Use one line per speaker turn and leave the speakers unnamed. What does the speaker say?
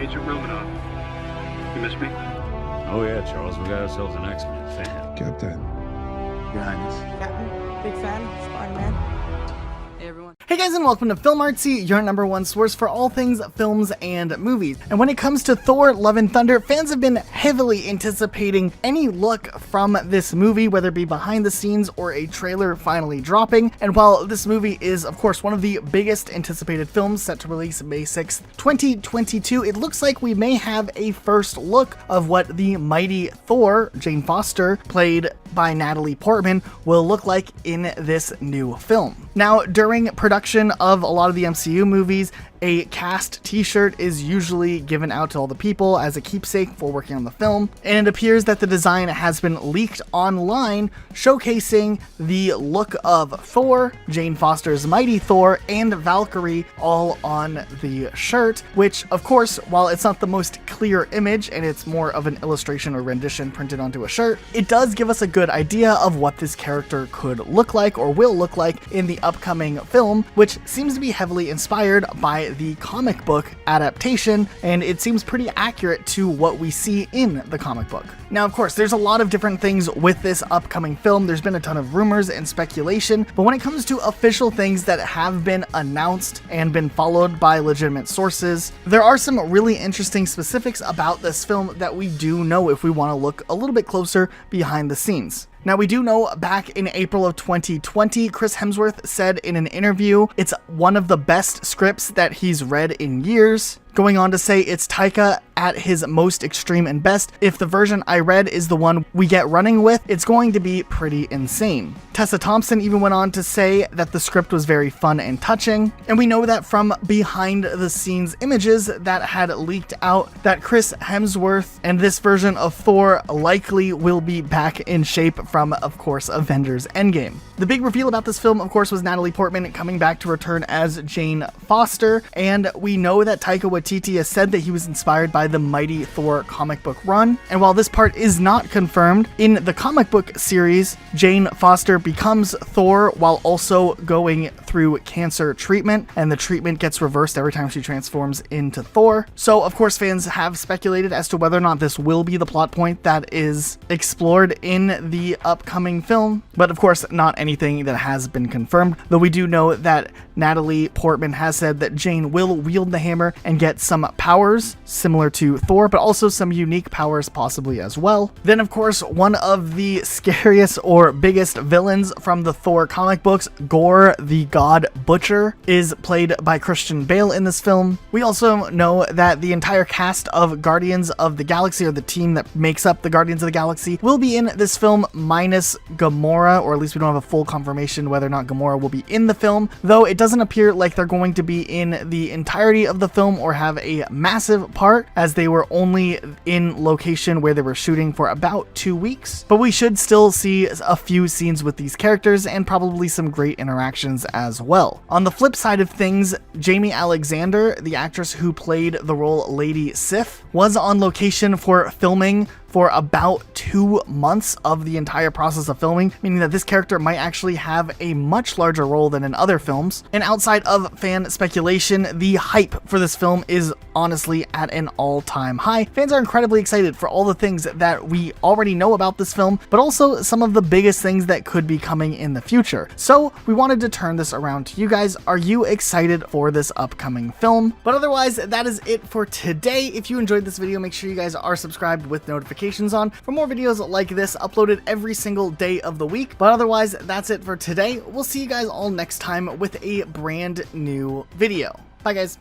Agent Romanoff. You miss me?
Oh yeah, Charles, we got ourselves an X-Men fan.
Captain.
Your Highness.
Captain, big fan, Spider-Man. Hey everyone.
Hey guys, and welcome to Filmartsy, your #1 source for all things films and movies. And when it comes to Thor Love and Thunder, fans have been heavily anticipating any look from this movie, whether it be behind the scenes or a trailer finally dropping. And while this movie is, of course, one of the biggest anticipated films set to release May 6th, 2022, it looks like we may have a first look of what the mighty Thor, Jane Foster, played by Natalie Portman, will look like in this new film. Now, during production of a lot of the MCU movies, a cast t-shirt is usually given out to all the people as a keepsake for working on the film, and it appears that the design has been leaked online, showcasing the look of Thor, Jane Foster's mighty Thor, and Valkyrie all on the shirt, which, of course, while it's not the most clear image and it's more of an illustration or rendition printed onto a shirt, it does give us a good idea of what this character could look like or will look like in the upcoming film, which seems to be heavily inspired by the comic book adaptation, and it seems pretty accurate to what we see in the comic book. Now, of course, there's a lot of different things with this upcoming film. There's been a ton of rumors and speculation, but when it comes to official things that have been announced and been followed by legitimate sources, there are some really interesting specifics about this film that we do know if we want to look a little bit closer behind the scenes. Now, we do know back in April of 2020, Chris Hemsworth said in an interview, it's one of the best scripts that he's read in years, going on to say it's Taika at his most extreme and best. If the version I read is the one we get running with, it's going to be pretty insane. Tessa Thompson even went on to say that the script was very fun and touching, and we know that from behind the scenes images that had leaked out that Chris Hemsworth and this version of Thor likely will be back in shape from, of course, Avengers Endgame. The big reveal about this film, of course, was Natalie Portman coming back to return as Jane Foster, and we know that Taika Waititi has said that he was inspired by the mighty Thor comic book run, and while this part is not confirmed, in the comic book series, Jane Foster becomes Thor while also going through cancer treatment, and the treatment gets reversed every time she transforms into Thor. So, of course, fans have speculated as to whether or not this will be the plot point that is explored in the upcoming film, but of course, not anything that has been confirmed, though we do know that Natalie Portman has said that Jane will wield the hammer and get some powers similar to Thor, but also some unique powers possibly as well. Then, of course, one of the scariest or biggest villains from the Thor comic books, Gorr the God Butcher, is played by Christian Bale in this film. We also know that the entire cast of Guardians of the Galaxy, or the team that makes up the Guardians of the Galaxy, will be in this film minus Gamora, or at least we don't have a full confirmation whether or not Gamora will be in the film, though it doesn't appear like they're going to be in the entirety of the film or have a massive part, as they were only in location where they were shooting for about 2 weeks. But we should still see a few scenes with these characters and probably some great interactions as well. On the flip side of things, Jaimie Alexander, the actress who played the role Lady Sif, was on location for filming for about 2 months of the entire process of filming, meaning that this character might actually have a much larger role than in other films. And outside of fan speculation, the hype for this film is honestly at an all-time high. Fans are incredibly excited for all the things that we already know about this film, but also some of the biggest things that could be coming in the future. So we wanted to turn this around to you guys. Are you excited for this upcoming film? But otherwise, that is it for today. If you enjoyed this video, make sure you guys are subscribed with notifications on for more videos like this uploaded every single day of the week. But otherwise, that's it for today. We'll see you guys all next time with a brand new video. Bye guys.